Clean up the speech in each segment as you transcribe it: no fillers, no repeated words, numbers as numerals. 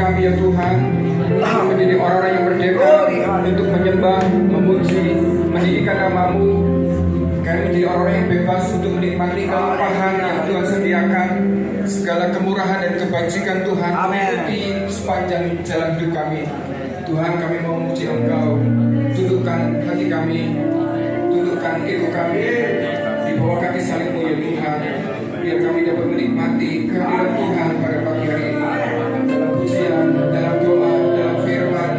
kami ya Tuhan, untuk menjadi orang-orang yang merdeka, untuk menyembah, memuji, meninggikan nama-Mu. Kami menjadi orang yang bebas untuk menikmati kelimpahan yang Tuhan sediakan. Segala kemurahan dan kebajikan Tuhan mengikuti sepanjang jalan hidup kami. Tuhan, kami mau memuji Engkau. Tundukkan hati kami, tundukkan ego kami di bawah kaki salib-Mu ya Tuhan, biar kami dapat menikmati kehadiran Tuhan pada pagi hari ini. Dalam pujian, dalam doa, dalam firman,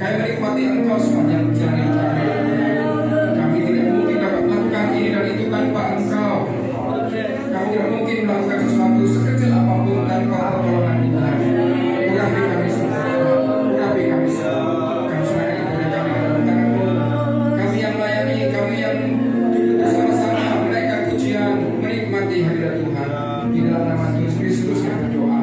kami menikmati Engkau sepanjang jalan hidup kami. Kami tidak mungkin dapat melakukan ini dan itu tanpa Engkau. Kami tidak mungkin melakukan sesuatu sekecil apapun tanpa pertolongan Tuhan. Urapi kami semua, urapi kami semua. Kami serahkan ibadah kami dalam tangan-Mu. Kami yang melayani, kami yang duduk bersama-sama menaikkan pujian, menikmati hadirat Tuhan. Di dalam nama Tuhan Yesus kami berdoa.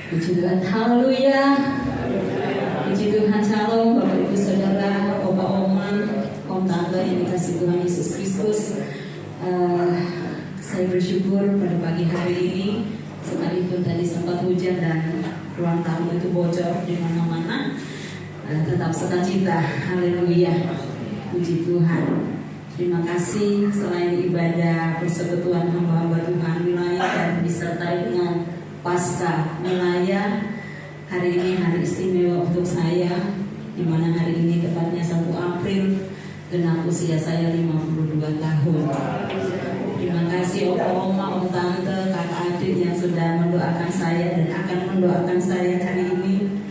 Puji Tuhan, haleluya. Puji Tuhan, shalom Bapak Ibu Saudara, Opa Oma, Om Tante yang dikasih Tuhan Yesus Kristus. Saya bersyukur pada pagi hari ini, sekalipun tadi sempat hujan dan ruang tamu itu bocor di mana-mana, tetap sukacita. Haleluya. Puji Tuhan. Terima kasih selain ibadah persekutuan hamba-hamba Tuhan wilayah dan disertai dengan Pasca wilayah, hari ini hari istimewa untuk saya, di mana hari ini tepatnya 1 April genap usia saya 52 tahun. Terima kasih Oma, Om Tante, kakak adik yang sudah mendoakan saya dan akan mendoakan saya hari ini.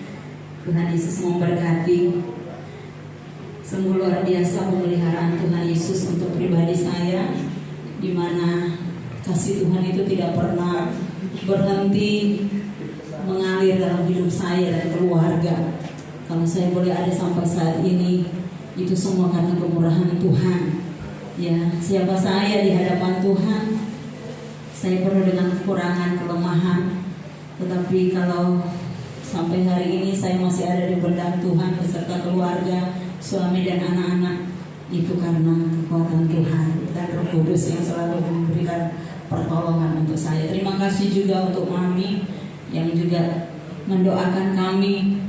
Tuhan Yesus memberkati. Sungguh luar biasa pemeliharaan Tuhan Yesus untuk pribadi saya, di mana kasih Tuhan itu tidak pernah berhenti mengalir dalam hidup saya dan keluarga. Kalau saya boleh ada sampai saat ini, itu semua karena kemurahan Tuhan. Ya, siapa saya di hadapan Tuhan? Saya penuh dengan kekurangan, kelemahan. Tetapi kalau Sampai hari ini saya masih ada di benak Tuhan beserta keluarga, suami dan anak-anak. Itu karena kekuatan Tuhan dan Roh Kudus yang selalu memberikan pertolongan untuk saya. Terima kasih juga untuk Mami yang juga mendoakan kami,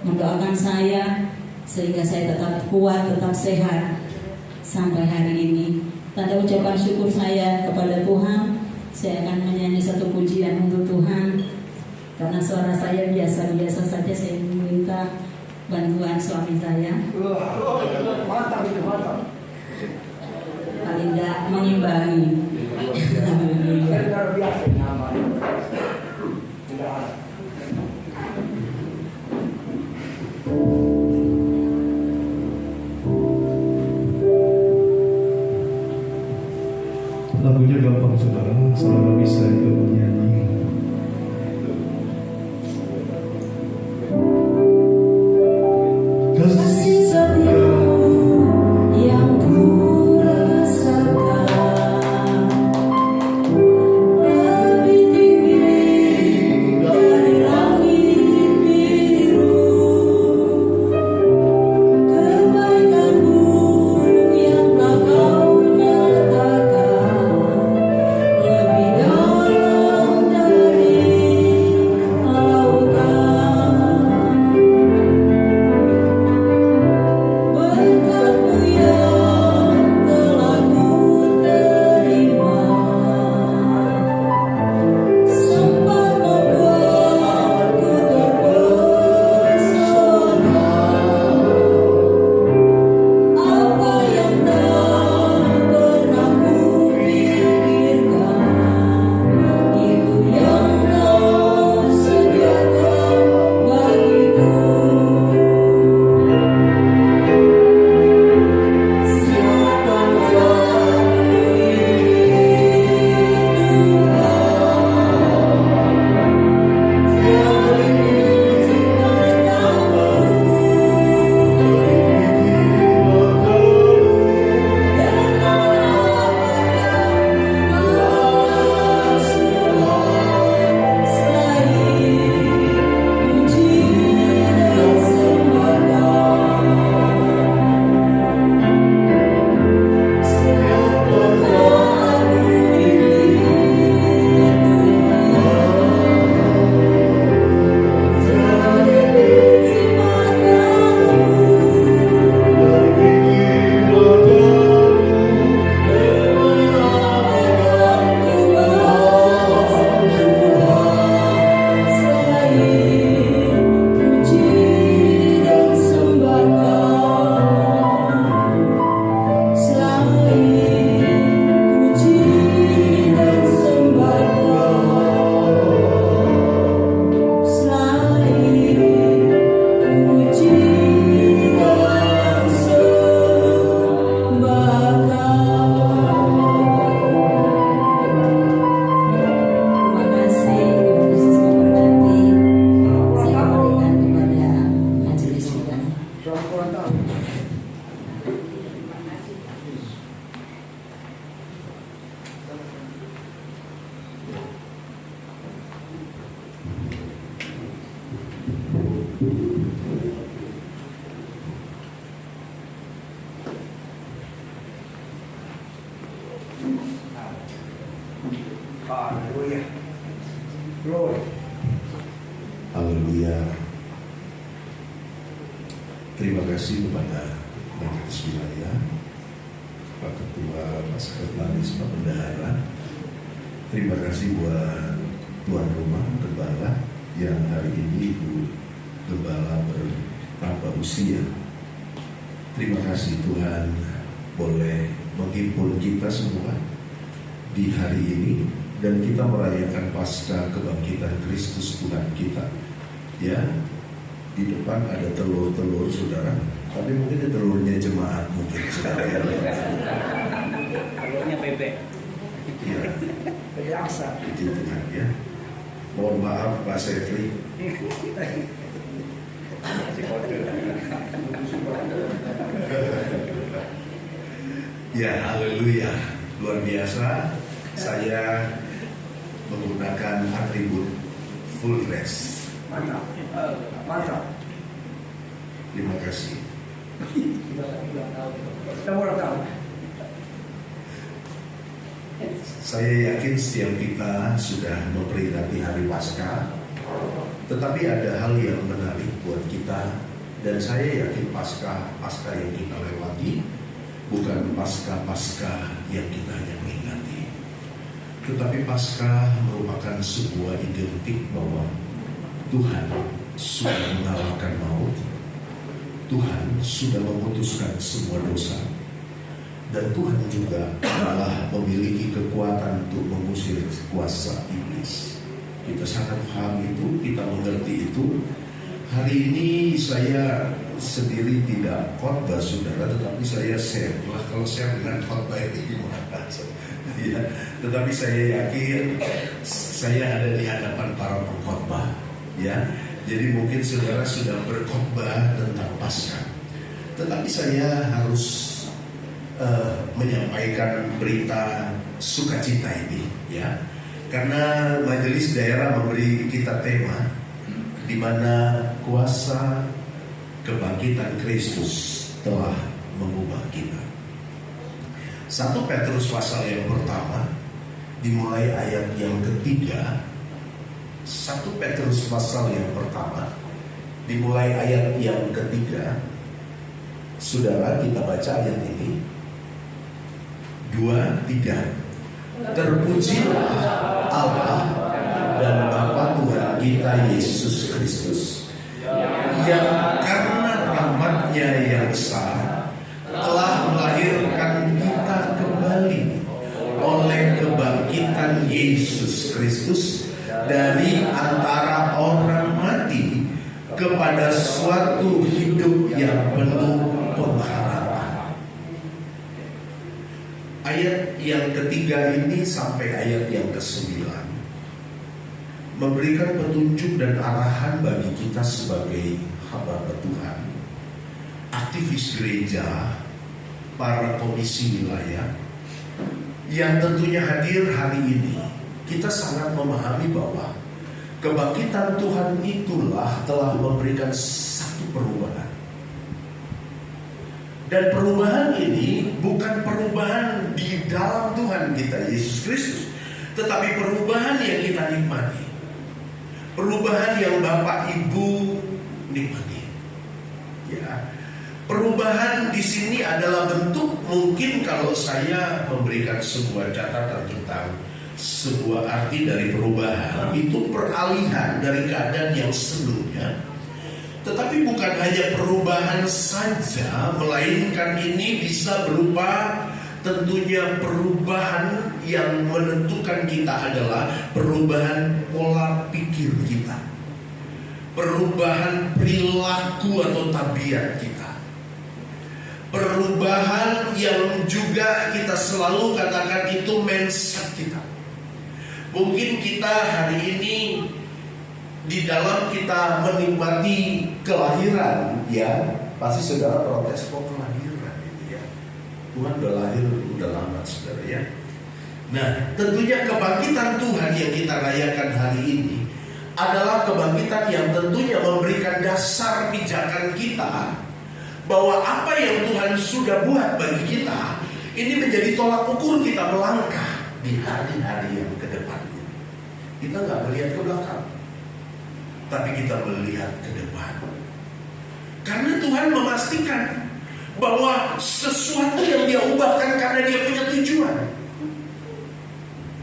mendoakan saya sehingga saya tetap kuat, tetap sehat sampai hari ini. Tanda ucapan syukur saya kepada Tuhan, saya akan menyanyi satu pujian untuk Tuhan. Karena suara saya biasa-biasa saja, saya meminta bantuan suami saya. Mantap itu, mantap. Paling tidak mengimbangi. Luar biasa nyaman. Tidak ada. Lagunya gampang saudara, selama bisa ikut bernyanyi. Kasih setiamu yang ku rasakan lebih tinggi dari langit biru. Kebaikanmu yang telah kau nyatakan lebih dalam dari lautan. Berkat-Mu yang telah ku terima sempat membuatku terpesona. Apa yang tak pernah ku pikirkan, itu yang Kau sediakan bagiku. Haleluya. Glory. Haleluya. Terima kasih kepada Majelis Wilayah, Pak Ketua, Pak Sekretaris, Pak Bendahara. Terima kasih buat tuan rumah Gembala yang hari ini Ibu Gembala bertambah usia. Terima kasih Tuhan boleh menghimpun kita semua di hari ini dan kita merayakan Paskah kebangkitan Kristus Tuhan kita. Ya, di depan ada telur-telur saudara, tapi mungkin itu telurnya jemaat mungkin saudara. Telurnya bebek. Ya, Biasa. itu Tuhan ya. Mohon maaf Pak Sefri. Ya, haleluya. Luar biasa. Saya menggunakan atribut full dress. Mantap. Mantap. Terima kasih. Kita mau tahu. Saya yakin setiap kita sudah memperingati hari Paskah, tetapi ada hal yang menarik buat kita, dan saya yakin Paskah yang kita lewati bukan Paskah yang kita hanya peringati, tetapi Paskah merupakan sebuah identik bahwa Tuhan sudah mengalahkan maut, Tuhan sudah memutuskan semua dosa, dan Tuhan juga telah memiliki kekuatan untuk mengusir kuasa iblis. Kita sangat paham itu, kita mengerti itu. Hari ini saya sendiri tidak khotbah saudara, tetapi saya share. Lah kalau share dengan khotbah ini gimana? Ya, tetapi saya yakin saya ada di hadapan para pengkhotbah. Ya, jadi mungkin saudara sudah berkhotbah tentang Paskah, tetapi saya harus menyampaikan berita sukacita ini, ya, karena majelis daerah memberi kita tema di mana kuasa kebangkitan Kristus telah mengubah kita. 1 Petrus pasal yang pertama dimulai ayat yang ketiga. 1 Petrus pasal yang pertama dimulai ayat yang ketiga. Saudara, kita baca ayat ini. 2, 3. Terpujilah Allah dan Bapa Tuhan kita Yesus Kristus, yang karena rahmat-Nya yang besar telah melahirkan kita kembali oleh kebangkitan Yesus Kristus dari antara orang mati kepada suatu hidup yang penuh pengharapan. Ayat yang ketiga ini sampai ayat yang ke-9 memberikan petunjuk dan arahan bagi kita sebagai hamba Tuhan, aktivis gereja, para komisi wilayah yang tentunya hadir hari ini. Kita sangat memahami bahwa kebangkitan Tuhan itulah telah memberikan satu perubahan. Dan perubahan ini bukan perubahan di dalam Tuhan kita Yesus Kristus, tetapi perubahan yang kita nikmati, perubahan yang Bapak Ibu nikmati. Ya, perubahan di sini adalah bentuk, mungkin kalau saya memberikan sebuah catatan tentang sebuah arti dari perubahan, itu peralihan dari keadaan yang sebelumnya. Tetapi bukan hanya perubahan saja, melainkan ini bisa berupa tentunya perubahan yang menentukan kita adalah perubahan pola pikir kita, perubahan perilaku atau tabiat kita, perubahan yang juga kita selalu katakan itu mindset kita. Mungkin kita hari ini di dalam kita menikmati kelahiran, ya, pasti saudara protes, kok kelahiran ini ya, Tuhan udah lahir udah lama saudara ya. Nah, tentunya kebangkitan Tuhan yang kita rayakan hari ini adalah kebangkitan yang tentunya memberikan dasar pijakan kita bahwa apa yang Tuhan sudah buat bagi kita ini menjadi tolak ukur kita melangkah di hari-hari yang ke depannya. Kita nggak melihat ke belakang, tapi kita melihat ke depan. Karena Tuhan memastikan bahwa sesuatu yang Dia ubahkan karena Dia punya tujuan.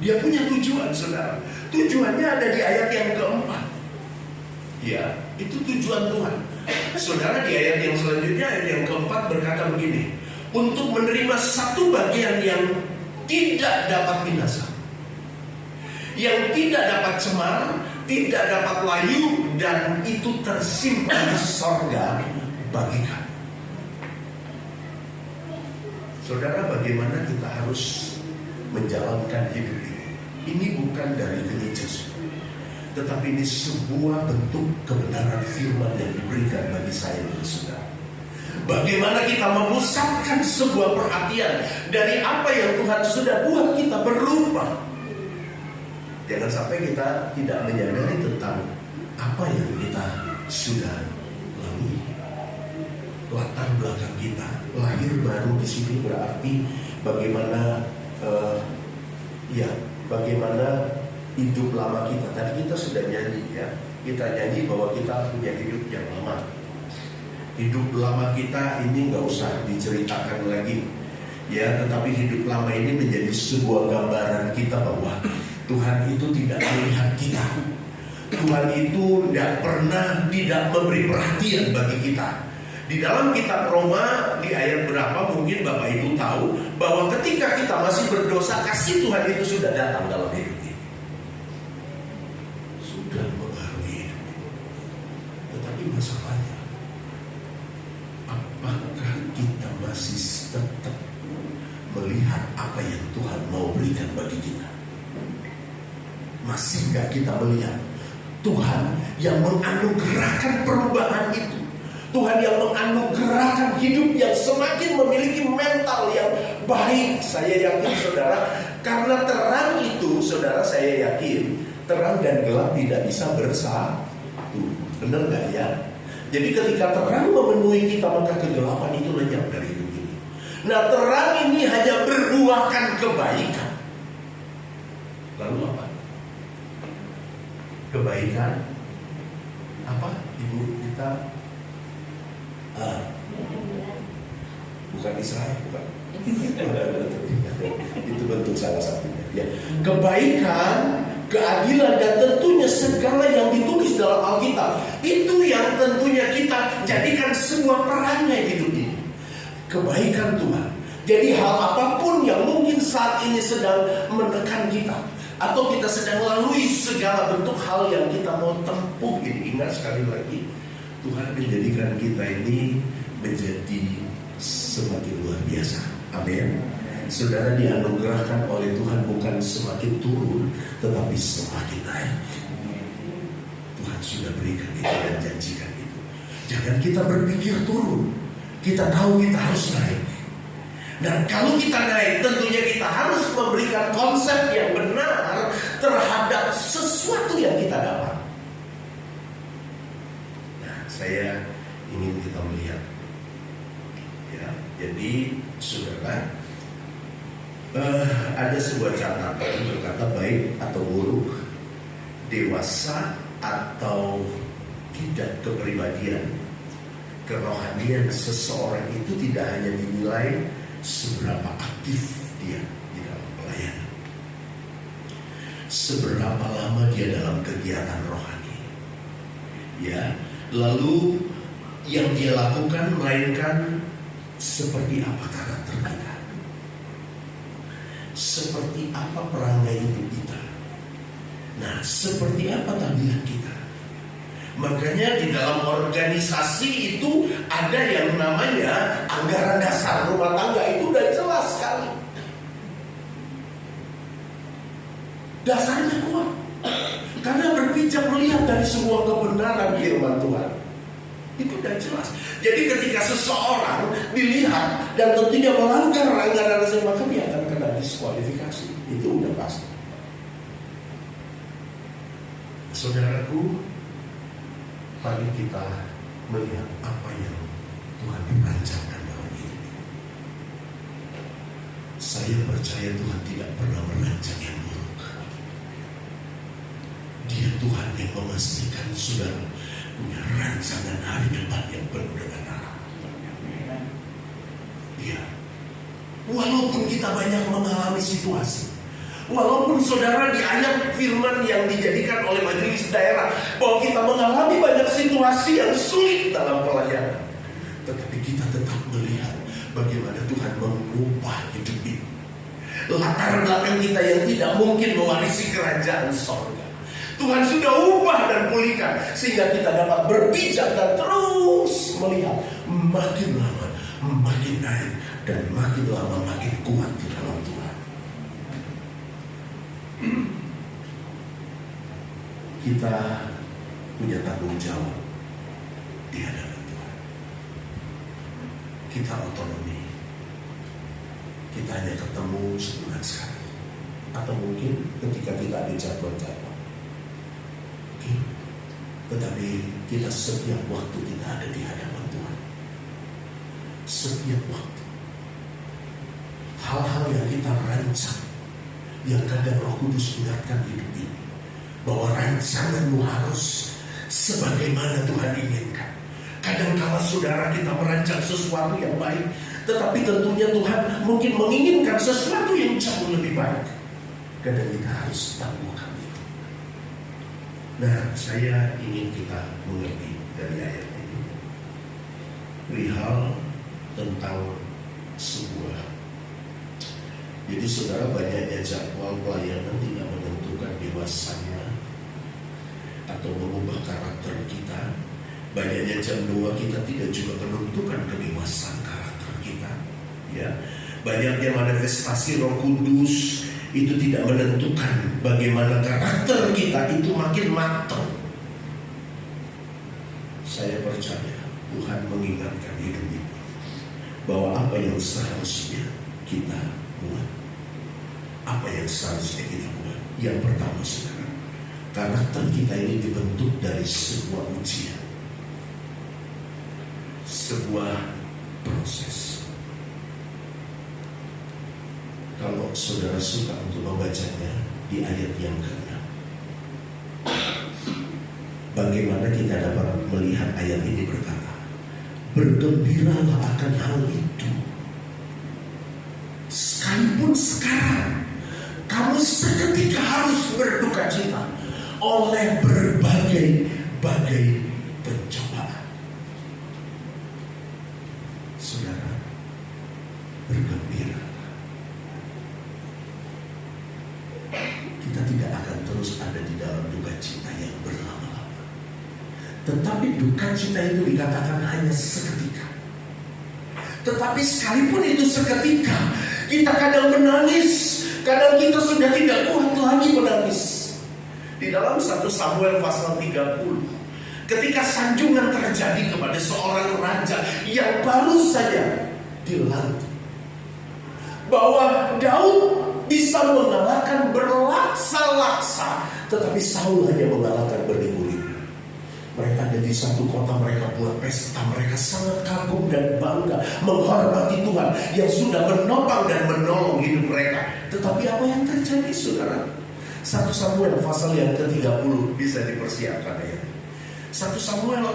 Dia punya tujuan, saudara. Tujuannya ada di ayat yang keempat. Ya, itu tujuan Tuhan. Saudara, di ayat yang selanjutnya, ayat yang keempat berkata begini: untuk menerima satu bagian yang tidak dapat binasa, yang tidak dapat cemar, tidak dapat layu, dan itu tersimpan di sorga bagi kami. Saudara, bagaimana kita harus menjalankan hidup ini? Ini bukan dari religius, tetapi ini sebuah bentuk kebenaran firman yang diberikan bagi saya dan saudara. Bagaimana kita memusatkan sebuah perhatian dari apa yang Tuhan sudah buat kita berubah. Jangan sampai kita tidak menyadari tentang apa yang kita sudah lalui. Latar belakang kita, lahir baru di sini berarti bagaimana bagaimana hidup lama kita. Tadi kita sudah nyanyi ya, kita nyanyi bahwa kita punya hidup yang lama. Hidup lama kita ini nggak usah diceritakan lagi ya, tetapi hidup lama ini menjadi sebuah gambaran kita bahwa Tuhan itu tidak melihat kita. Tuhan itu tidak pernah tidak memberi perhatian bagi kita. Di dalam kitab Roma di ayat berapa mungkin Bapak Ibu tahu bahwa ketika kita masih berdosa, kasih Tuhan itu sudah datang dalam hidup ini, sudah mengaruhi hidup ini. Tetapi masalahnya, apakah kita masih tetap melihat apa yang Tuhan mau berikan bagi kita? Masih nggak kita melihat Tuhan yang menganugerahkan perubahan itu, Tuhan yang menganugerahkan hidup yang semakin memiliki mental yang baik? Saya yakin saudara, karena terang itu, saudara, saya yakin terang dan gelap tidak bisa bersatu. Benar nggak ya? Jadi ketika terang memenuhi kita, maka kegelapan itu lenyap dari hidup ini. Nah, terang ini hanya berbuahkan kebaikan. Lalu apa? Kebaikan apa? Ibu kita bukan Israel, bukan. Itu bentuk salah satunya ya. Kebaikan, keadilan, dan tentunya segala yang ditulis dalam Alkitab, itu yang tentunya kita jadikan sebuah perangai hidup ini. Kebaikan Tuhan. Jadi hal apapun yang mungkin saat ini sedang menekan kita, atau kita sedang lalui segala bentuk hal yang kita mau tempuh ini, ingat sekali lagi, Tuhan menjadikan kita ini menjadi semakin luar biasa. Amin. Saudara, dianugerahkan oleh Tuhan bukan semakin turun, tetapi semakin naik. Tuhan sudah berikan itu dan janjikan itu. Jangan kita berpikir turun. Kita tahu kita harus naik. Dan kalau kita naik, tentunya kita harus memberikan konsep yang benar terhadap sesuatu yang kita dapat. Nah, saya ingin kita melihat ya, jadi saudara, ada sebuah catatan berkata baik atau buruk, dewasa atau tidak kepribadian, kerohanian seseorang itu tidak hanya dinilai seberapa aktif dia di dalam pelayanan, seberapa lama dia dalam kegiatan rohani, ya, lalu yang dia lakukan, melainkan seperti apa karakter kita, seperti apa perangai hidup kita, nah seperti apa tabiat kita. Makanya di dalam organisasi itu ada yang namanya anggaran dasar rumah tangga, itu udah jelas sekali. Dasarnya kuat, karena berpijak melihat dari sebuah kebenaran firman Tuhan. Itu udah jelas. Jadi ketika seseorang dilihat dan tentunya melanggar anggaran dasar, maka dia akan kena diskualifikasi. Itu udah pasti. Saudaraku, mari kita melihat apa yang Tuhan rancangkan dalam hidup ini. Saya percaya Tuhan tidak pernah merancang yang buruk. Dia Tuhan yang memastikan saudara punya rancangan hari depan yang penuh dengan harapan. Ya, walaupun kita banyak mengalami situasi, walaupun saudara di ayat firman yang dijadikan oleh majelis daerah bahwa kita mengalami banyak situasi yang sulit dalam pelayanan, tetapi kita tetap melihat bagaimana Tuhan mengubah hidup ini. Latar belakang kita yang tidak mungkin mewarisi kerajaan sorga, Tuhan sudah ubah dan pulihkan, sehingga kita dapat berpijak dan terus melihat makin lama makin naik, dan makin lama makin kuat di dalam Tuhan. Kita punya tanggung jawab di hadapan Tuhan. Kita otonomi. Kita hanya ketemu sebulan sekali, atau mungkin ketika kita ada jadwal-jadwal. Tetapi kita setiap waktu kita ada di hadapan Tuhan. Setiap waktu. Hal-hal yang kita rancang, yang kadang Roh Kudus ingatkan hidup ini, bahwa rancanganmu harus sebagaimana Tuhan inginkan. Kadang-kala saudara kita merancang sesuatu yang baik, tetapi tentunya Tuhan mungkin menginginkan sesuatu yang jauh lebih baik. Kadang kita harus tangguhkan itu. Nah, saya ingin kita mengerti dari ayat ini perihal tentang sebuah. Jadi saudara, banyaknya jadwal pelayanan tidak menentukan dewasanya atau mengubah karakter kita. Banyaknya jam 2 kita tidak juga menentukan kedewasaan karakter kita. Ya, banyaknya manifestasi Roh Kudus itu tidak menentukan bagaimana karakter kita itu makin matang. Saya percaya Tuhan mengingatkan hidup ini bahwa apa yang seharusnya kita buat, apa yang seharusnya kita buat. Yang pertama saudara, karakter kita ini dibentuk dari sebuah ujian, sebuah proses. Kalau saudara suka untuk membacanya di ayat yang ke-6, bagaimana kita dapat melihat ayat ini berkata, bergembiralah akan hal itu. Sekalipun sekarang kamu seketika harus berduka cita oleh berbagai pencobaan. Saudara, bergembira. Kita tidak akan terus ada di dalam duka cita yang berlama-lama. Tetapi duka cita itu dikatakan hanya seketika. Tetapi sekalipun itu seketika, kita kadang menangis, kadang kita sudah tidak kuat lagi menangis. Di dalam 1 Samuel pasal 30, ketika sanjungan terjadi kepada seorang raja yang baru saja dilantik, bahwa Daud bisa mengalahkan berlaksa-laksa, tetapi Saul hanya mengalahkan beribu-ribu. Mereka ada di satu kota, mereka buat pesta, mereka sangat kagum dan bangga, menghormati Tuhan yang sudah menopang dan menolong hidup mereka. Tetapi apa yang terjadi saudara? 1 Samuel pasal yang ke-30 bisa dipersiapkan ya. 1 Samuel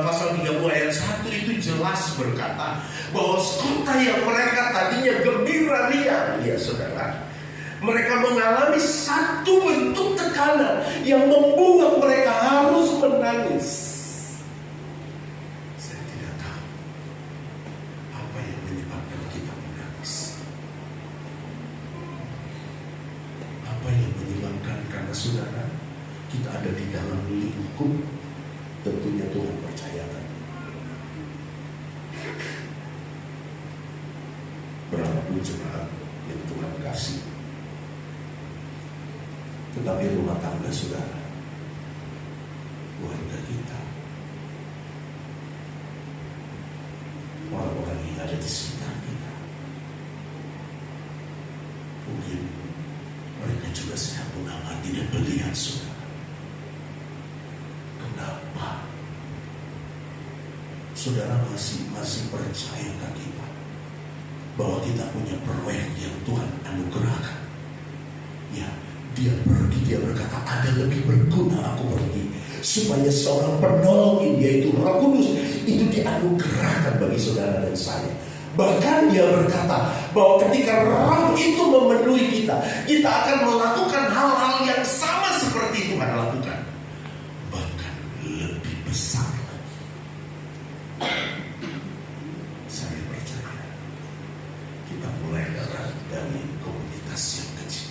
pasal 30 ayat 1 itu jelas berkata bahwa kota yang mereka tadinya gembira riang, ya saudara, mereka mengalami satu bentuk tekanan yang membuat mereka harus menangis. Saya tidak tahu apa yang menyebabkan kita menangis. Apa yang menyebabkan, karena saudara, kita ada di dalam lingkup tentunya Tuhan percayakan. Berapapun jemaat yang Tuhan kasih, tetapi rumah tangga saudara, keluarga kita, orang-orang yang ada di sekitar kita, mungkin mereka juga sedang mengamati dan melihat saudara. Kenapa saudara masih percayakah kita bahwa kita punya proyek yang Tuhan anugerahkan? Ya, dia pergi, dia berkata, ada lebih berguna aku pergi, supaya seorang penolong ini, yaitu Roh Kudus, itu dianugerahkan bagi saudara dan saya. Bahkan dia berkata bahwa ketika Roh itu memenuhi kita, kita akan melakukan hal-hal yang sama seperti Tuhan lakukan, bahkan lebih besar lagi. Saya percaya kita mulai dari komunitas yang kecil.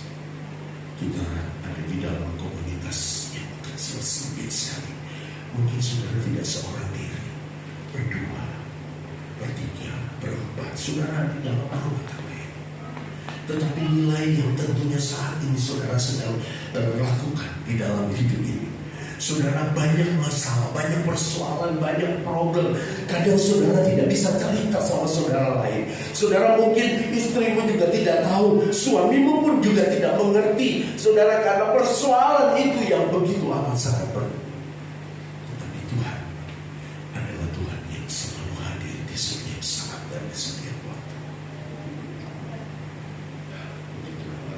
Kita ada di dalam komunitas yang kecil sempit sekali. Mungkin saudara tidak seorang diri, berdua, bertiga, berempat, saudara di dalam rumah tangga ini. Tetapi nilai yang tentunya saat ini saudara sedang lakukan di dalam hidup ini, saudara, banyak masalah, banyak persoalan, banyak problem. Kadang saudara tidak bisa cerita sama saudara lain. Saudara, mungkin istrimu juga tidak tahu, suamimu pun juga tidak mengerti, saudara, karena persoalan itu yang begitu amat sangat berat. dan kesedihan waktu.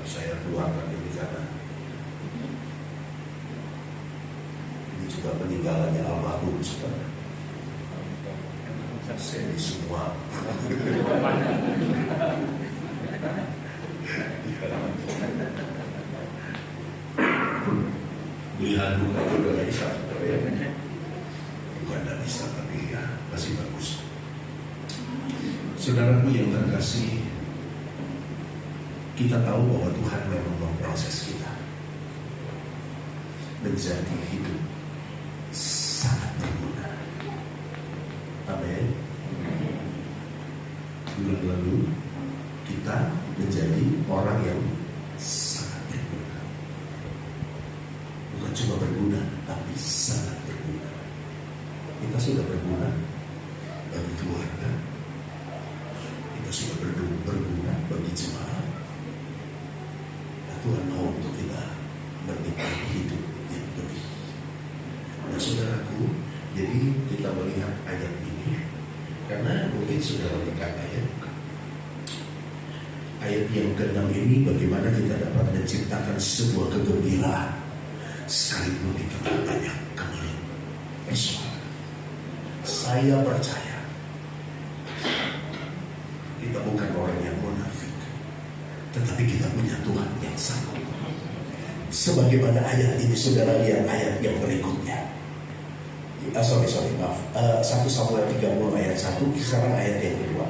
Saya keluarkan ini karena ini juga peninggalannya almarhum saudara. Saya di semua lihat bukan juga nggak bisa, bukan nggak bisa tapi ya masih bagus. Saudaraku yang terkasih, kita tahu bahwa Tuhan memang memproses kita menjadi hidup sangat berguna. Amin. Bulan lalu kita menjadi orang yang sangat berguna. Bukan cuma berguna, tapi sangat berguna. Kita sudah berguna bagi keluarga. Kita sudah berguna bagi jemaat. Nah, Tuhan mau untuk kita menikmati hidup yang lebih. Nah, saudaraku, jadi kita melihat ayat ini karena mungkin saudara berkata ya, ayat yang ke-6 ini bagaimana kita dapat menciptakan sebuah kegembiraan sekalipun di tengah banyak persoalan. Saya percaya kita bukan orang yang munafik, tetapi kita punya Tuhan yang sanggup. Sebagaimana ayat ini, saudara lihat ayat yang berikutnya. Maaf. 1 Samuel 30 ayat 1, sekarang ayat yang kedua.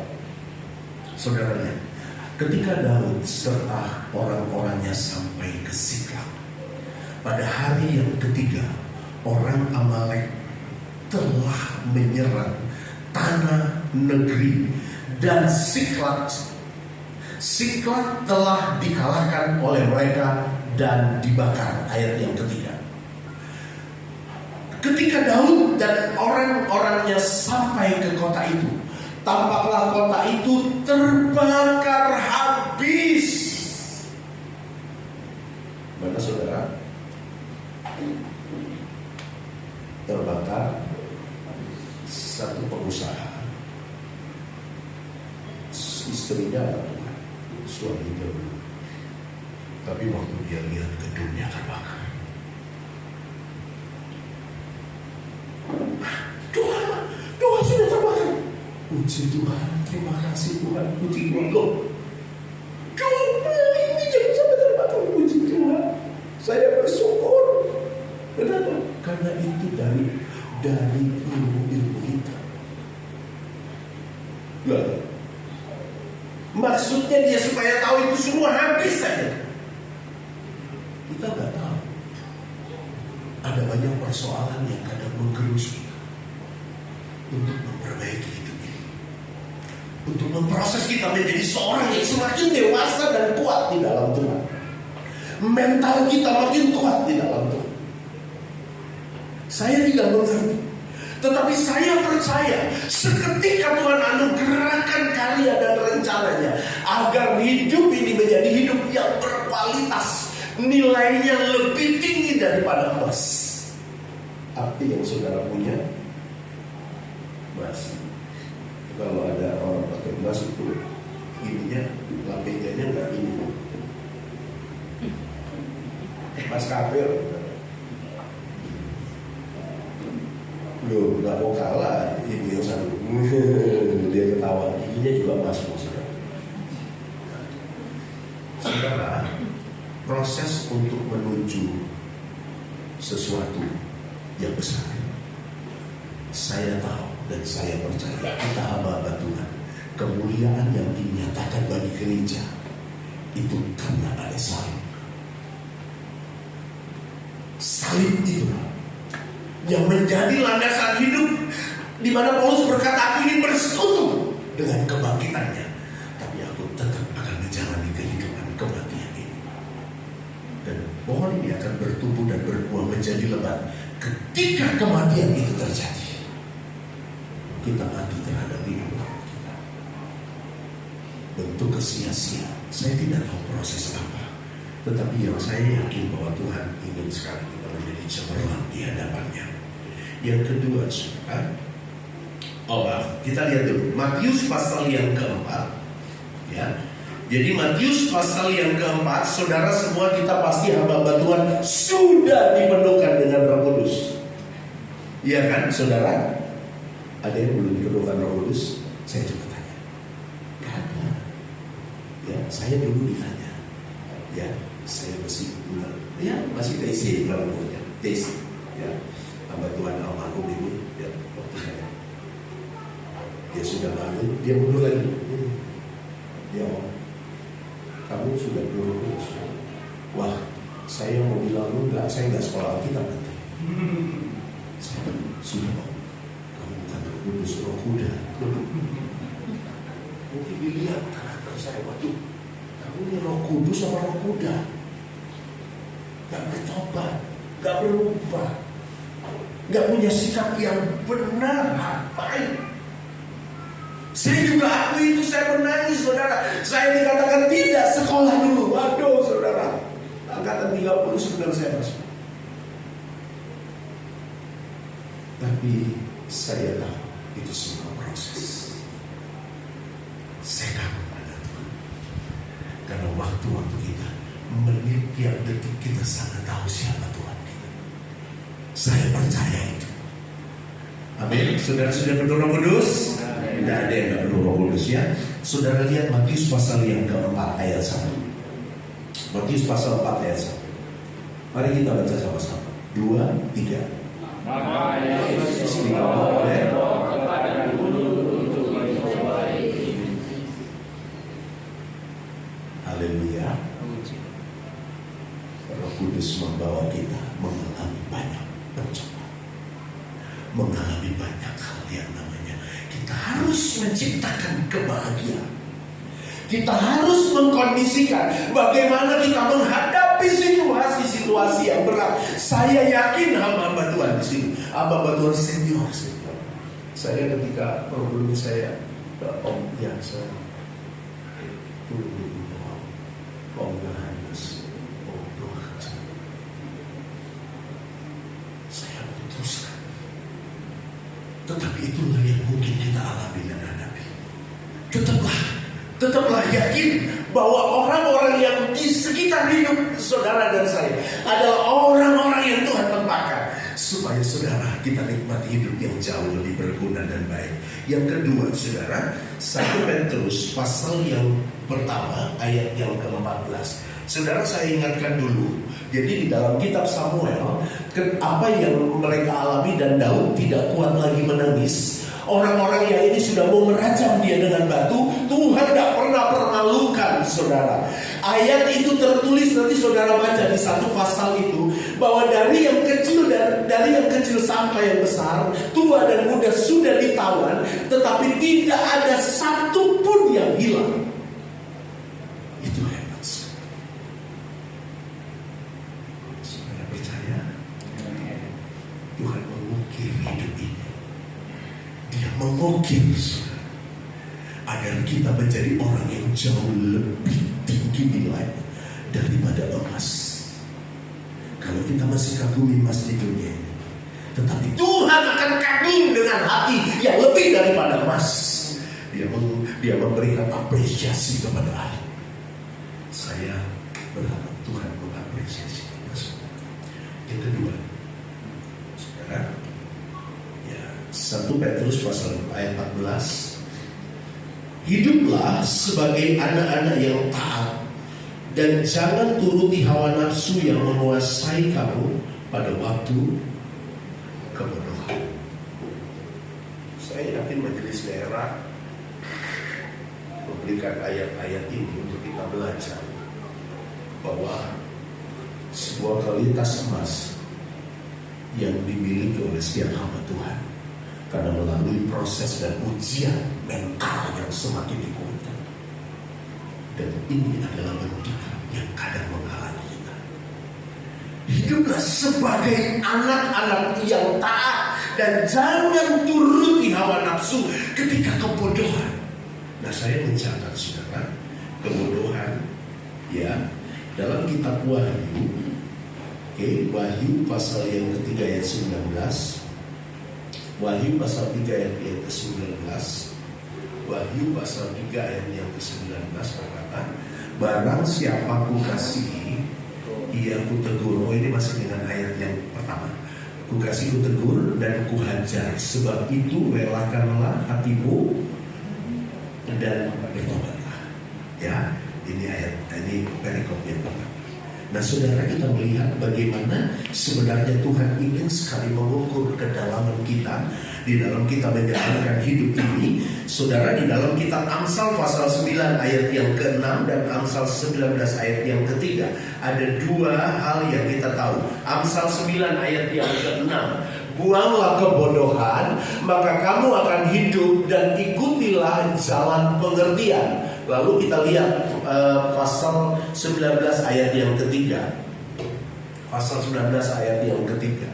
Saudara lihat, ketika Daud serta orang-orangnya sampai ke Siklag, pada hari yang ketiga, orang Amalek telah menyerang tanah negeri dan Siklag telah dikalahkan oleh mereka dan dibakar. Ayat yang ketiga. Ketika Daud dan orang-orangnya sampai ke kota itu, tampaklah kota itu terbakar habis. Mana saudara? Terbakar satu pengusaha. Istrinya suaminya, tapi waktu dia lihat gedungnya terbakar, Tuhan sudah terbakar. Puji Tuhan, terima kasih Tuhan, puji Tuhan. Loh, coba ini jangan sampai terbakar. Puji Tuhan, saya bersyukur. Kenapa? Karena itu dari ilmu kita. Loh, maksudnya dia supaya tahu itu semua habis saja. Kita nggak tahu. Ada banyak persoalan yang kadang menggerus kita untuk memperbaiki hidup ini, untuk memproses kita menjadi seorang yang semakin dewasa dan kuat di dalam Tuhan. Mental kita makin kuat di dalam Tuhan. Saya tidak mengerti, tetapi saya percaya seketika Tuhan anugerahkan karya dan rencananya agar hidup ini menjadi hidup yang berkualitas, nilainya lebih tinggi daripada emas. Api yang saudara punya, emas. Kalau ada orang pakai emas itu, ininya, lapengnya nggak ini. Mas kapel, loh, nggak mau kalah. Ibu yang satu, dia ketawa, giginya juga emas, saudara. Saudara, proses untuk menuju sesuatu yang besar, saya tahu dan saya percaya kita hamba Tuhan, kemuliaan yang dinyatakan bagi gereja itu karena ada salib. Salib itu yang menjadi landasan hidup, di mana Paulus berkata, aku ingin bersekutu dengan kebangkitannya, tapi aku tetap akan menjalani kehidupan kematian ini. Dan pohon ini akan bertumbuh dan berbuah menjadi lebat. Ketika kematian itu terjadi, kita mati terhadap hidup kita. Bentuk kesia-sia. Saya tidak tahu proses apa, tetapi yang saya yakin bahwa Tuhan ingin sekali kita menjadi cemerlang di hadapannya. Yang kedua, saudara, Kita lihat dulu Matius pasal yang keempat, ya. Jadi Matius pasal yang keempat, saudara semua kita pasti hamba Tuhan sudah dipenuhkan dengan Roh Kudus. Iya kan, saudara? Ada yang belum dipenuhkan Roh Kudus? Saya coba tanya. Gak ada. Ya, saya dulu ditanya. Ya, saya masih bulan. Ya, masih TC namanya. TC. Ya, hamba Tuhan almarhum ini. Ya, waktu saya. Dia sudah lalu, dia mundur lagi. Ya, kamu sudah lulus. Wah, saya mau bilang enggak, saya enggak sekolah Alkitab nanti. Saya sudah mau. Kamu bukan Roh Kudus, Roh Kuda. Mungkin dilihat karakter saya, waduh, kamu ini Roh Kudus sama Roh Kuda. Gak bertobat, gak berubah, gak punya sikap yang benar, baik. Saya juga akui itu, saya menangis, saudara. Saya dikatakan tidak sekolah dulu. Waduh, saudara. Angkatan 30 sebenarnya saya masuk. Tapi saya tahu itu semua proses. Saya takut pada Tuhan. Karena waktu-waktu kita, menit tiap detik kita sangat tahu siapa Tuhan kita. Saya percaya itu. Amin. Saudara sudah penuh Roh Kudus? Tidak ada yang tidak penuh Roh Kudus, ya. Saudara lihat Matius pasal yang keempat ayat 1. Matius pasal 4 ayat 1. Mari kita baca sama-sama. 2, 3. Maka Yesus membawa roh kepada guru untuk memperbaiki. Haleluya. Roh Kudus membawa kita mengalami banyak pencobaan, mengalami banyak hal yang namanya kita harus menciptakan kebahagiaan. Kita harus mengkondisikan bagaimana kita menghadapi situasi-situasi yang berat. Saya yakin hamba Tuhan di sini, hamba Tuhan senior. Saya ketika problem saya, Om biasa, Om Yohanes, Om Tuhan, saya putuskan. Tetapi itulah yang mungkin kita alami dan hadapi. Tetaplah yakin bahwa orang-orang yang di sekitar hidup saudara dan saya adalah orang-orang yang Tuhan tempatkan supaya saudara kita nikmati hidup yang jauh lebih berguna dan baik. Yang kedua, saudara, 1 Petrus pasal yang pertama ayat yang ke-14. Saudara, saya ingatkan dulu. Jadi di dalam kitab Samuel, apa yang mereka alami dan Daud tidak kuat lagi menangis. Orang-orang yang ini sudah mau merajam dia dengan batu. Tuhan tidak pernah permalukan, saudara. Ayat itu tertulis, nanti saudara baca di 1 pasal itu, bahwa dari yang kecil sampai yang besar, tua dan muda sudah ditawan, tetapi tidak ada satu pun yang hilang. Itu hebat. Saudara percaya Tuhan mengukir hidup ini. Dia mengukir agar kita menjadi orang yang jauh lebih tinggi nilai daripada emas. Kalau kita masih kagumi emas di dunia ini, tetapi Tuhan akan kagum dengan hati yang lebih daripada emas. Dia memberikan apresiasi kepada ahli. Saya berharap Tuhan mengapresiasi emas. Yang kedua, saudara, 1 Petrus pasal ayat 14. Hiduplah sebagai anak-anak yang taat dan jangan turuti hawa nafsu yang menguasai kamu pada waktu kebodohan. Saya yakin majelis daerah memberikan ayat-ayat ini untuk kita belajar bahwa sebuah kualitas emas yang dimiliki oleh setiap hamba Tuhan, karena melalui proses dan ujian mental yang semakin dikuatkan. Dan ini adalah bentuk yang kadang menghalangi kita. Hiduplah sebagai anak-anak yang taat dan jangan turuti hawa nafsu ketika kebodohan. Nah, saya mencatat, saudara, kebodohan ya dalam kitab Wahyu, Wahyu pasal yang ketiga ayat 19. Wahyu pasal 3 ayat yang ke-19. Wahyu pasal 3 ayat yang ke-19 berkata, barang siapa ku kasihi, ia ku tegur. Oh, ini masih dengan ayat yang pertama. Ku kasih, ku tegur, dan ku hajar. Sebab itu relakanlah hatimu dan bertobatlah. Ya, ini ayat, ini perikop yang pertama. Nah, saudara, kita melihat bagaimana sebenarnya Tuhan ingin sekali mengukur kedalaman kita di dalam kita menjalankan hidup ini. Saudara, di dalam kitab Amsal pasal 9 ayat yang ke-6 dan Amsal 19 ayat yang ke-3 ada dua hal yang kita tahu. Amsal 9 ayat yang ke-6, buanglah kebodohan, maka kamu akan hidup, dan ikutilah jalan pengertian. Lalu kita lihat pasal 19 ayat yang ketiga. Pasal 19 ayat yang ketiga.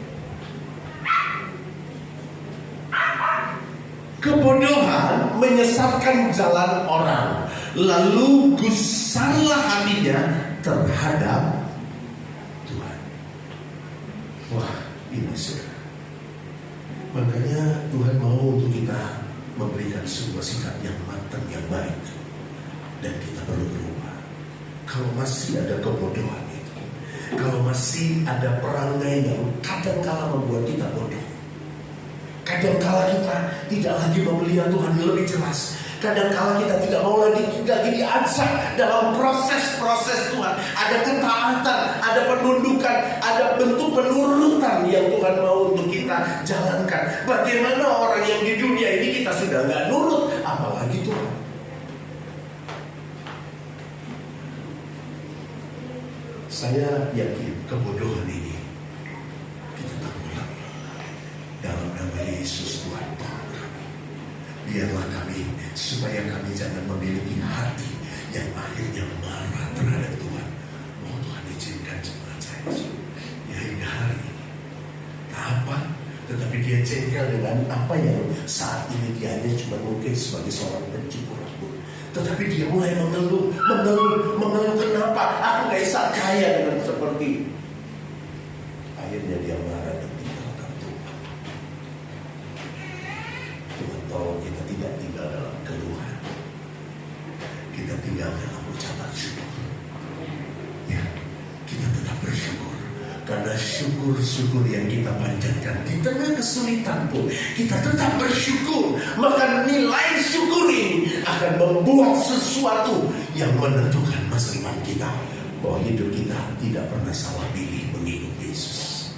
Kebodohan menyesatkan jalan orang, lalu gusarlah hatinya terhadap Tuhan. Wah, ini saudara. Makanya Tuhan mau untuk kita memberikan sebuah sikap yang matang, yang baik. Dan kita perlu berubah. Kalau masih ada kebodohan itu, kalau masih ada perangai yang kadangkala membuat kita bodoh, kadangkala kita tidak lagi melihat Tuhan lebih jelas, kadangkala kita tidak mau lagi diajak dalam proses-proses Tuhan. Ada ketaatan, ada penundukan, ada bentuk penurutan yang Tuhan mau untuk kita jalankan. Bagaimana orang yang di dunia ini kita sudah nggak nurut, apalagi Tuhan. Saya yakin kebodohan ini kita tangguhkan dalam nama Yesus Tuhan. Biarlah kami, supaya kami jangan memiliki hati yang akhirnya marah terhadap Tuhan. Oh, Tuhan izinkan jemaat saya ya hingga hari ini. Apa? Tetapi dia jengkel dengan apa yang saat ini dia hanya cuma mungkin sebagai seorang pencukur rambut. Tetapi dia mulai mengeluh. Kenapa aku gak bisa kaya dengan seperti. Akhirnya dia marah dan tinggalkan Tuhan. Tuhan tolong kita tidak tinggal dalam keluhan, kita tinggal dalam ucapan syukur. Ya, kita tetap bersyukur. Karena syukur-syukur yang kita panjatkan di tengah kesulitan pun kita tetap bersyukur. Maka nilai syukur ini akan membuat sesuatu yang menentukan masa depan kita, bahwa hidup kita tidak pernah salah pilih mengikut Yesus.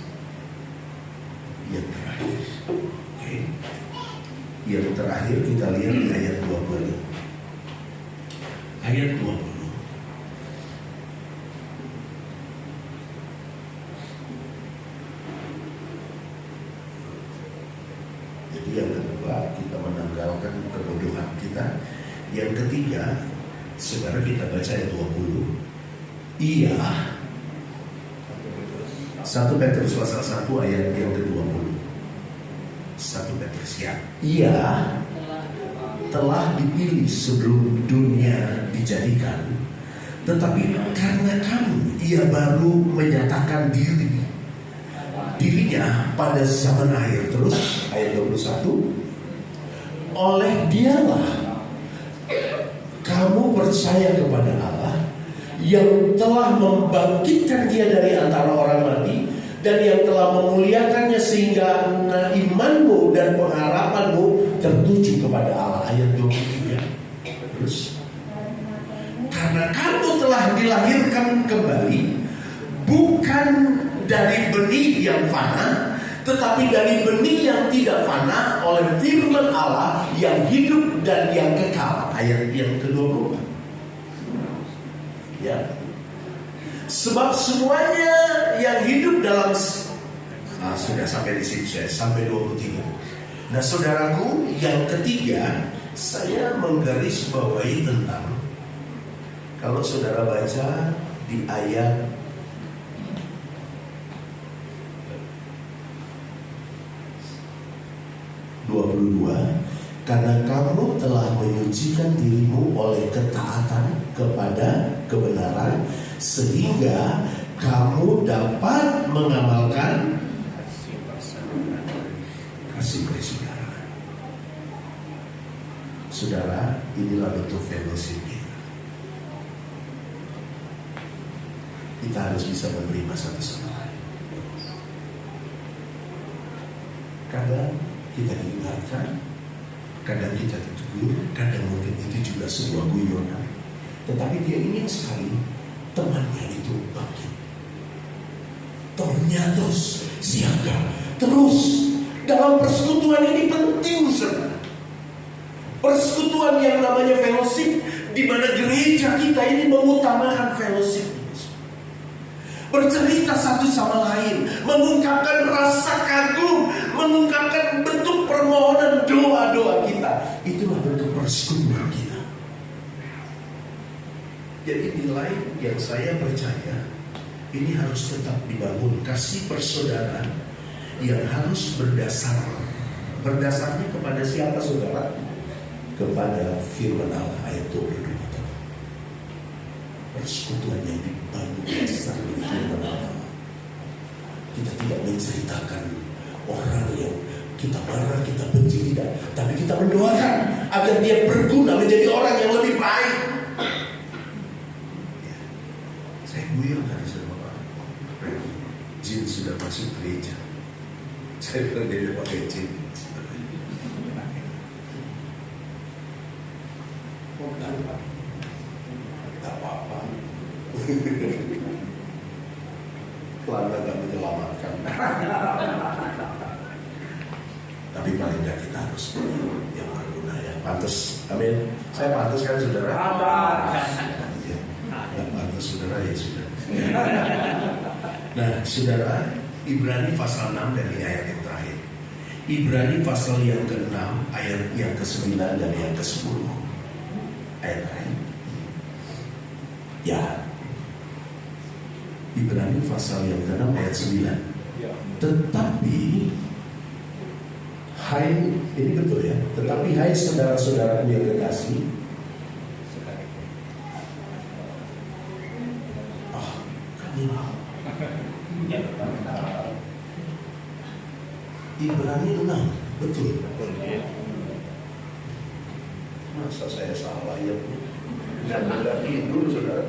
Yang terakhir, okay. Yang terakhir kita lihat di ayat 20. Ayat 20. Yang kedua, kita menanggalkan kebodohan kita. Yang ketiga, saudara, kita baca ayat 20. Ia 1 Petrus pasal 1 ayat yang ke-20. 1 Petrus, ya. Ia telah dipilih sebelum dunia dijadikan, tetapi karena kamu, ia baru menyatakan dirinya pada zaman akhir. Terus ayat 21, oleh dialah kamu percaya kepada Allah yang telah membangkitkan dia dari antara orang mati, dan yang telah memuliakannya sehingga imanmu dan pengharapanmu tertuju kepada Allah. Ayat 23. Terus, karena kamu telah dilahirkan kembali, bukan dari benih yang fana, tetapi dari benih yang tidak fana, oleh firman Allah yang hidup dan yang kekal. Ayat yang ke-20. Ya. Sebab semuanya yang hidup dalam sudah sampai di situ, saya sampai 23. Nah, saudaraku, yang ketiga, saya menggarisbawahi tentang, kalau saudara baca di ayat 22, karena kamu telah menyucikan dirimu oleh ketaatan kepada kebenaran, sehingga kamu dapat mengamalkan dikasih oleh saudara. Saudara, inilah bentuk fellowship kita. Kita harus bisa menerima satu sama lain. Kadang kita diingatkan, kadang kita ditegur, kadang mungkin itu juga sebuah guyonan. Tetapi dia ingin sekali temannya itu bangkit. Terus siaga terus. Dalam persekutuan ini penting, saudara. Persekutuan yang namanya fellowship, di mana gereja kita ini mengutamakan fellowship. Bercerita satu sama lain, mengungkapkan rasa kagum, mengungkapkan bentuk permohonan doa-doa kita. Itulah bentuk persekutuan kita. Jadi nilai yang saya percaya ini harus tetap dibangun. Kasih persaudaraan yang harus berdasarnya kepada siapa, saudara? Kepada firman Allah ayat 22. Persekutuan yang dibangun berdasarkan firman Allah. Kita tidak menceritakan orang yang kita marah, kita benci, tidak. Tapi kita mendoakan agar dia berguna menjadi orang yang lebih baik. Ya. Saya guyon tadi sama Pak Jin sudah masuk gereja. Saya bilang dia pakai Jin. Tak apa-apa. Kelana gak menyelamatkan. Tapi paling gak kita harus yang berguna ya. Pantas, amin. Saya pantas kan, saudara? Ya, gak pantas saudara ya sudah. Nah, saudara, Ibrani pasal 6 dari ayat yang terakhir. Ibrani pasal yang ke-6 ayat yang ke-9 dan yang ke-10. Ayat terakhir. Ya. Ibrani pasal yang ke-6 ayat 9. Tetapi hai, ini betul ya. Tetapi hai saudara-saudaraku yang kekasih, Ibrani 6, betul. Masa saya salah ya? Tidak tidur, saudara.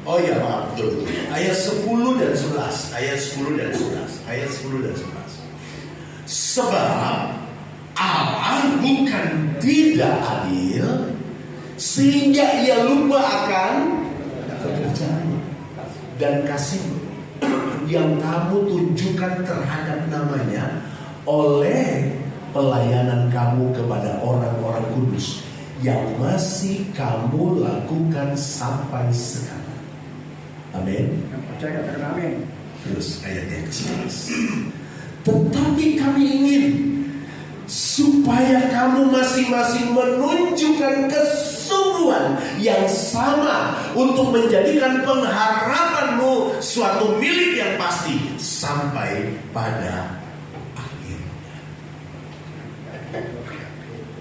Oh ya, maaf, betul. Ayat 10 dan 11. Ayat 10 dan 11. Ayat 10 dan 11. Sebab Allah bukan tidak adil sehingga ia lupa akan pekerjaan dan kasih yang kamu tunjukkan terhadap namanya oleh pelayanan kamu kepada orang-orang kudus yang masih kamu lakukan sampai sekarang. Amin. Yang percaya katakan amin. Terus ayat yang ke-11. Tetapi kami ingin supaya kamu masing-masing menunjukkan kesungguhan yang sama untuk menjadikan pengharapanmu suatu milik yang pasti sampai pada akhirnya.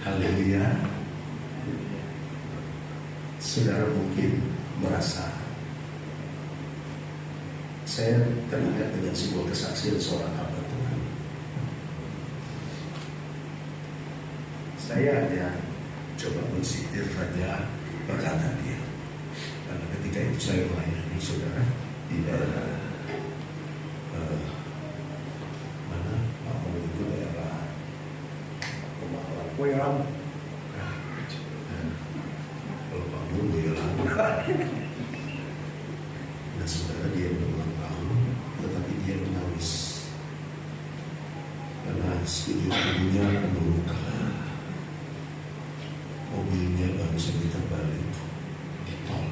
Haleluya. Saudara mungkin merasa, saya teringat dengan sebuah kesaksian seorang hamba Tuhan. Saya hanya coba mensitir saja perkataan dia. Karena ketika itu saya melayani saudara di daerah mana? Apa itu daerah Pemalang. Boyolali. Kalau Pak Nur Boyolali. Nah saudara, dia berulang tahun, tetapi dia menangis karena sekujur-kujurnya luka. Mobilnya baru saja terbalik di tol.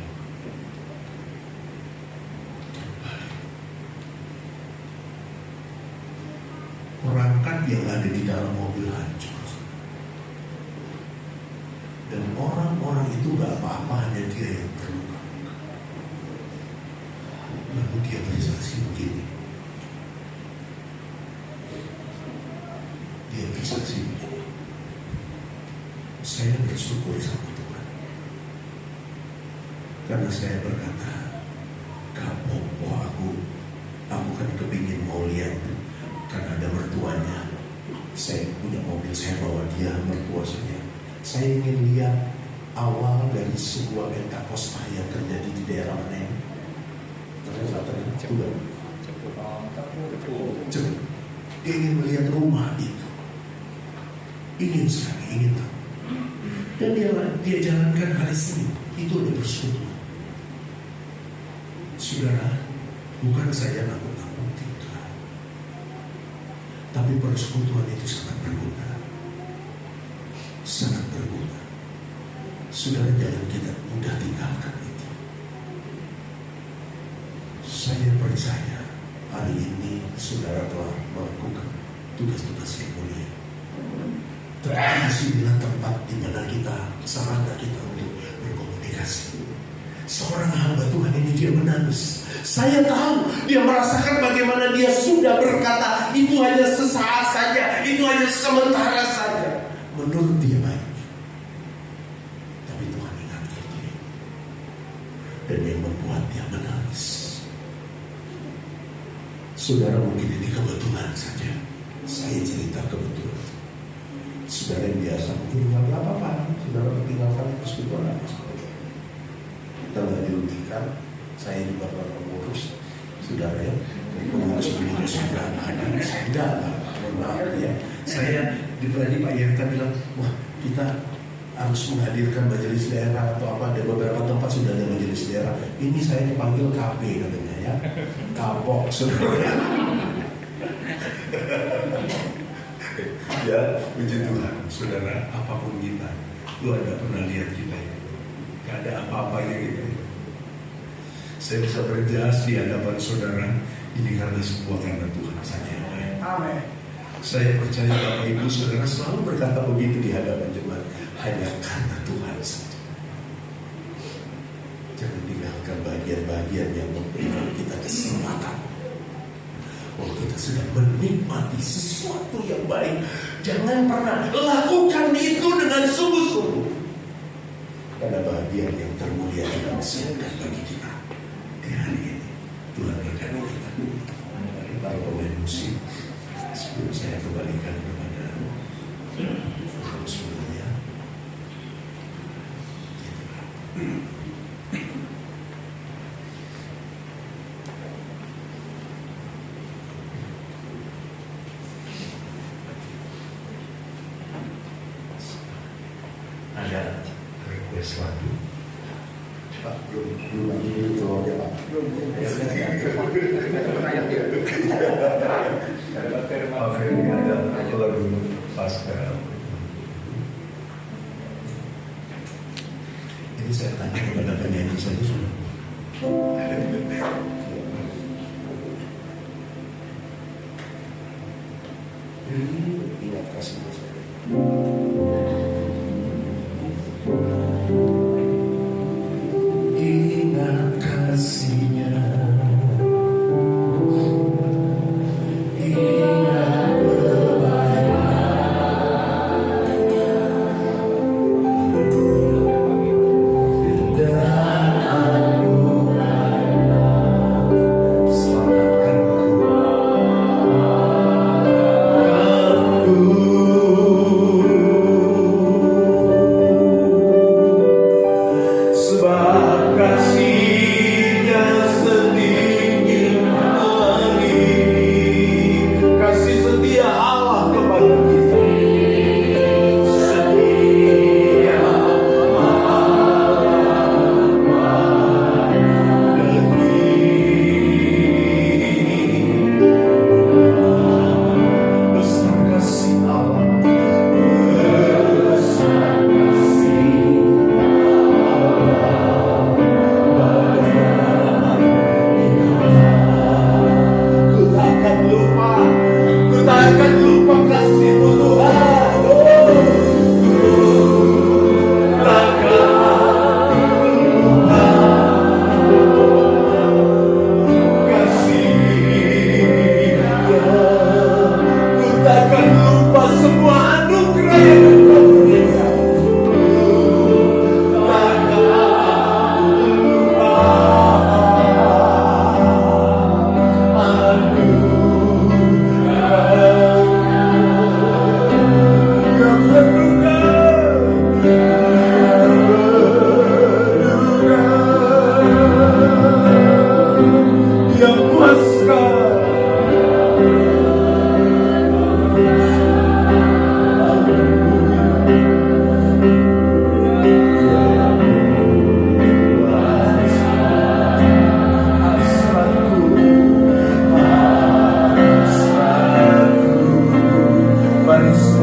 Perangkat yang ada di dalam mobil hancur. Dan orang-orang itu gak apa-apa, hanya dia yang terluka. Lalu dia bersaksi begini. Dia bersaksi begini. Saya bersyukur sama Tuhan. Karena saya berkata, kapok aku saya bawa dia mertua saya ingin lihat awal dari sebuah Pentakosta yang terjadi di daerah mana ini? Cepu. Dia ingin melihat rumah itu. Ingin sekali, ingin tahu. Dan dia jalankan hari Senin. Itu ada persekutuan. Saudara, bukan saya nakut-nakut tidak. Tapi persekutuan itu sangat berguna. Sangat berguna. Saudara, jangan kita mudah tinggalkan itu. Saya percaya hari ini saudara telah melakukan tugas-tugas yang mulia. Tetapi disinilah tempat di mana kita, sarana kita untuk berkomunikasi. Seorang hamba Tuhan ini dia menangis. Saya tahu dia merasakan bagaimana dia sudah berkata itu hanya sesaat saja, itu hanya sementara saja. Menurut dia baik. Tapi Tuhan ingatkan dia. Dan yang membuat dia menangis. Saudara, mungkin ini kebetulan saja. Saya cerita kebetulan. Saudara yang biasa mungkin nggak apa-apa. Saudara tinggalkan persekutuan apa? Kita nggak dirugikan. Saya juga pernah mengurus. Saudara ya, mengurus begini sudah ada. Saya enggak lah. Maaf ya. Saya tadi Pak Yerta bilang, wah kita harus menghadirkan majelis daerah atau apa. Ada beberapa tempat sudah ada majelis daerah. Ini saya dipanggil KP katanya ya. Kapok saudara. Ya, puji Tuhan, saudara, apapun kita, lu ada pernah lihat kita ini, gak ada apa-apanya kita. Saya bisa berjelas di hadapan saudara, ini karena semua karena Tuhan saja. Amin. Saya percaya Bapak Ibu saudara selalu berkata begitu di hadapan jemaat, hanya karena Tuhan saja. Jangan tinggalkan bagian-bagian yang memberikan kita kesempatan. Waktu kita sedang menikmati sesuatu yang baik, jangan pernah lakukan itu dengan sungguh-sungguh. Karena bagian yang termulia yang disiapkan bagi kita di hari ini. Tuhan berkati kita. Para pemain musik, sebelum saya kembalikan kepada semuanya. Ada request lagu. Pak, belum ini telurnya Pak. Oke, ada lagu Pasca. Ini saya tanya kepada penyanyi saja sudah. Ingat kasih saya. Ingat kasihnya, ingat kebaikannya dan anugerahnya. Selamatkan aku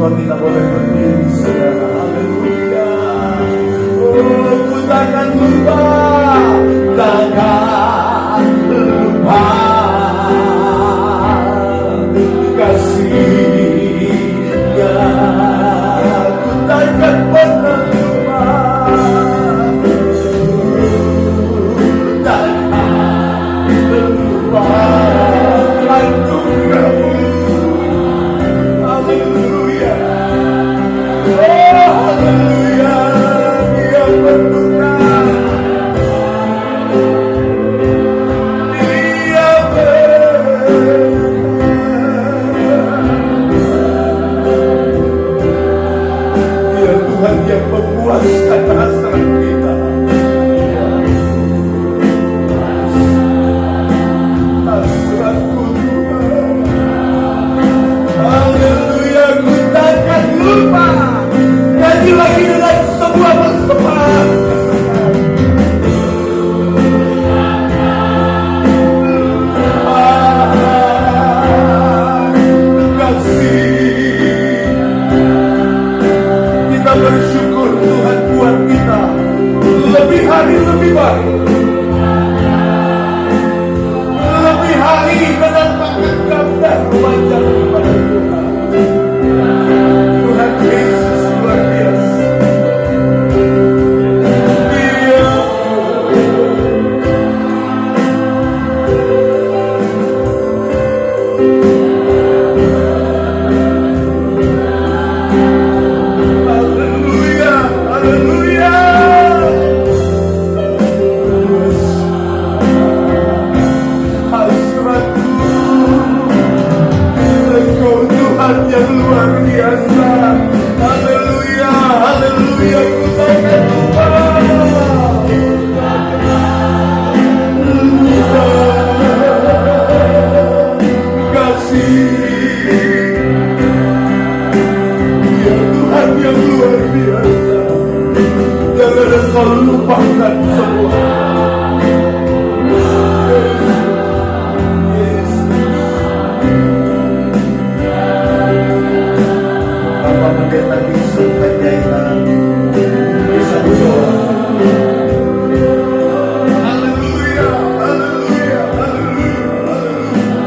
semua kita boleh berdiri, saudara. Haleluya. Oh, ku takkan lupa, takkan lupa kasihnya. Ku takkan pernah lupa, takkan lupa anugerah-Mu. Haleluya. Oh, haleluya. Dia berguna. Dia berguna. Dia Tuhan yang memuaskan hasrat kita. Hasratku Tuhan. Haleluya, ku takkan lupa. Nyanyi lagi dengan sebuah persembahan. Kasih. Kita bersyukur Tuhan buat kita lebih hari lebih baik. Lebih hari menampakkan gambar wajah kepada Tuhan. Tuhan Yesus luar biasa. Dia haleluya, haleluya. Hasratku, Engkau Tuhan yang luar biasa. Haleluya, haleluya. Ku takkan lupa. Kasih. Ya Tuhan yang luar biasa. Jangan Engkau lupakan semua. Bapak Pendeta Dixon Panjaitan bisa berdoa. Haleluya, haleluya, haleluya, haleluya.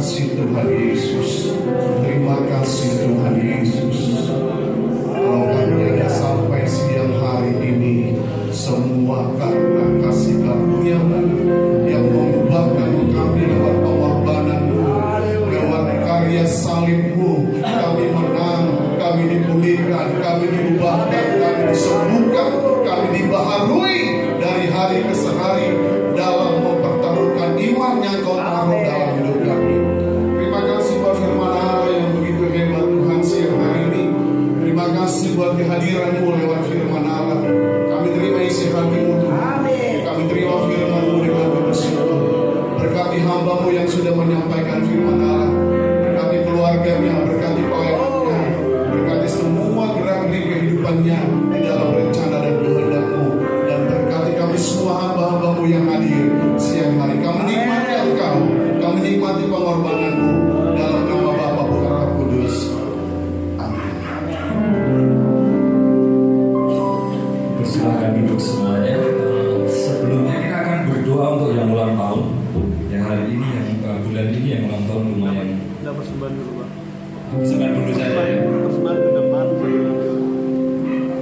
kasih Tuhan Yesus. Terima kasih Tuhan Yesus. Rohaninya sampai siang hari ini, semua karena kasih karunia-Mu yang mengubahkan kami lewat pengorbanan-Mu, lewat karya salib-Mu. Kami menang, kami dipulihkan, kami diubahkan, kami disembuhkan, kami dibaharui dari hari ke hari dalam mempertaruhkan iman yang Kau taruh dalam hidup kami. Terima kasih buat firman Allah yang begitu hebat Tuhan siang hari ini. Terima kasih buat kehadiran-Mu lewat firman Allah. Kami terima isi hati-Mu Tuhan. Kami terima firman-Mu dengan bersyukur. Berkati hamba-Mu yang sudah menyampaikan firman Allah. Berkati keluarganya, berkati pelayanannya, berkati semua gerak-gerik kehidupannya di dalam rencana dan kehendak-Mu. Dan berkati kami semua hamba-hamba-Mu yang hadir siang hari. Kami nikmati Engkau, kami nikmati pengorbanan-Mu dalam nama Bapa, Putra, Roh Kudus. Amin. Silakan duduk semuanya. Sebelumnya kita akan berdoa untuk yang ulang tahun. Yang hari ini, yang bulan ini yang ulang tahun lumayan. Kita persembahan dulu, Pak. Persembahan dulu saja. Ya. Persembahan ke depan.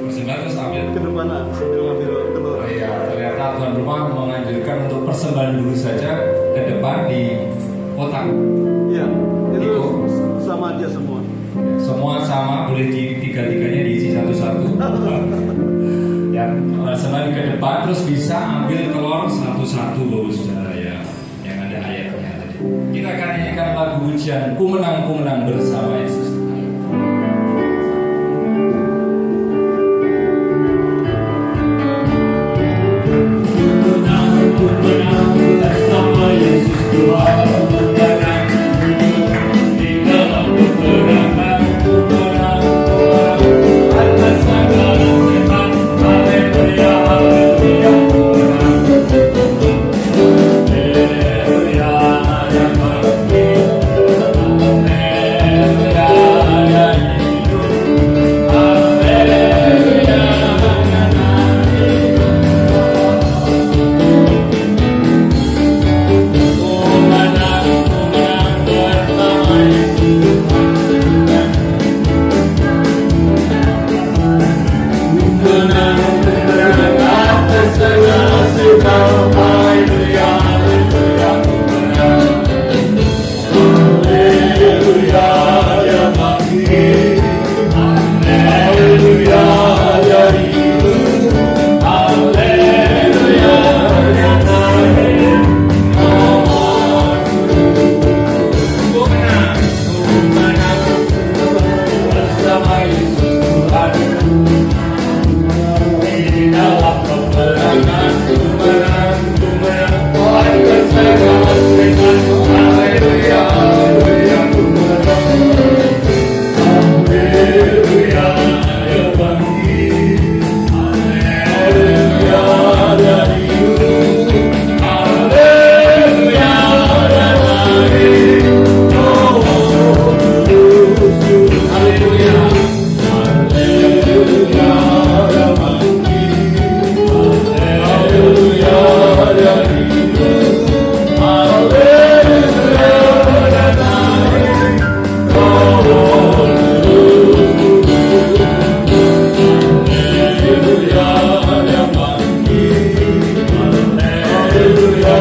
Persembahan terus ambil. Ke depan, sambil ngambil telur. Oh iya, ternyata tuan rumah menganjurkan untuk persembahan dulu saja ke depan di kotak. Iya, itu Itu. sama aja semua. Semua sama, boleh di tiga-tiganya diisi satu-satu. Yang sembari ke depan terus bisa ambil telur satu-satu, Bapak Saudara ya, yang ada ayatnya tadi. Kita akan nyanyikan lagu ujian Ku menang bersama Yesus. Ku menang bersama Yesus Tuhan. Di dalam peperangan ku menang atas segala setan. Haleluya, haleluya, ku menang. Haleluya, ada bagi. Haleluya, ada hidup. Haleluya, ada nabi. Ku menang bersama Yesus Tuhan. Menang atas segala setan. Haleluya, haleluya, ku menang. Haleluya, dia bangkit. Haleluya, dia hidup. Haleluya, dia naik. Ku menang bersama Yesus Tuhan. Di dalam peperangan ku menang atas segala setan. Haleluya, haleluya, ku menang. Haleluya, dia bangkit. Haleluya, dia hidup. Haleluya, dia naik. Haleluya, haleluya, dia bangkit. Haleluya, dia hidup. Haleluya, dia naik. Haleluya, dia bangkit. Haleluya,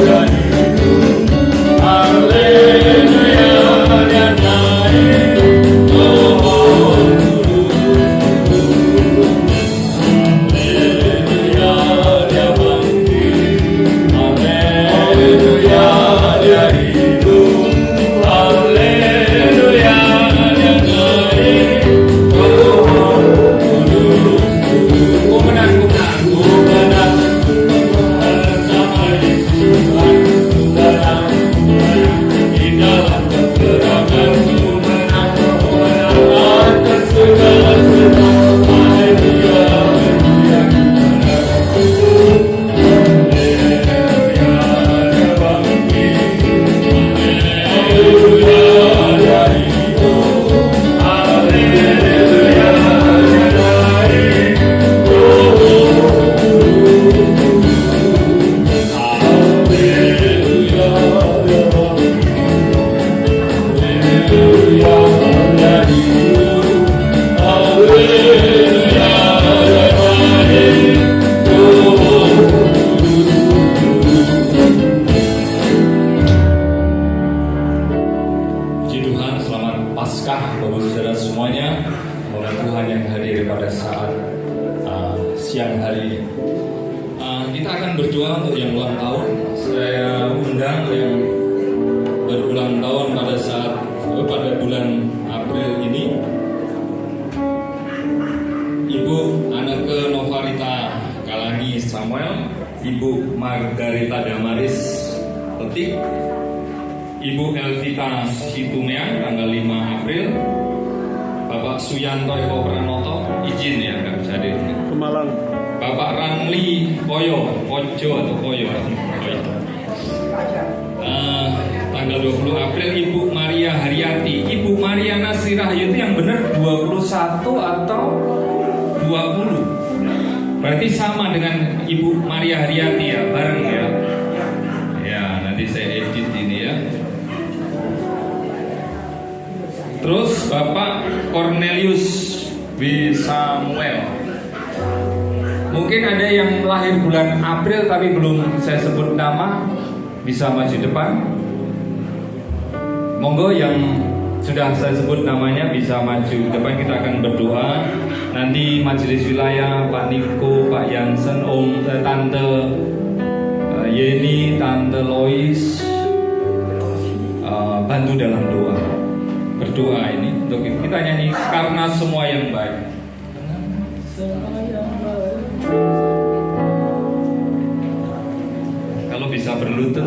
dia hidup. Haleluya, dia naik. Haleluya, dia bangkit. Haleluya, dia hidup. Haleluya, dia naik. Ku menang bersama Yesus Tuhan. Ku menang di dalam peperangan. Ku menang atas segala setan. Haleluya, haleluya, ku menang. Haleluya, dia bangkit. Haleluya, dia hidup. Haleluya, dia naik. Haleluya, dia bangkit. Paskah Bapak Saudara semuanya, semoga Tuhan yang hadir pada saat siang hari ini. Kita akan berdoa untuk yang ulang tahun. Saya undang yang berulang tahun pada bulan April ini, Ibu Aneke Novarita Kalangi Samuel, Ibu Margarita Damaris Petik, Ibu Elvita Situmeang tanggal 5 April, Bapak Suyanto Eko Pranoto izin ya nggak bisa hadir. Kemalang. Bapak Rangli Koyo atau Koyo. Tanggal 20 April Ibu Maria Haryati, Ibu Maria Nasirah, itu yang benar 21 atau 20? Berarti sama dengan Ibu Maria Haryati ya, bareng ya. Ya, nanti saya edit ini ya. Terus Bapak Cornelius W. Samuel. Mungkin ada yang lahir bulan April tapi belum saya sebut nama, bisa maju depan. Monggo yang sudah saya sebut namanya bisa maju depan, kita akan berdoa. Nanti majelis wilayah, Pak Niko, Pak Yansen, Tante Yeni, Tante Lois bantu dalam doa. Berdoa ini untuk kita nyanyi karena semua yang baik. Kalau bisa berlutut,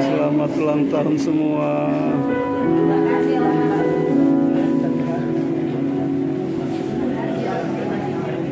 Selamat ulang tahun semua.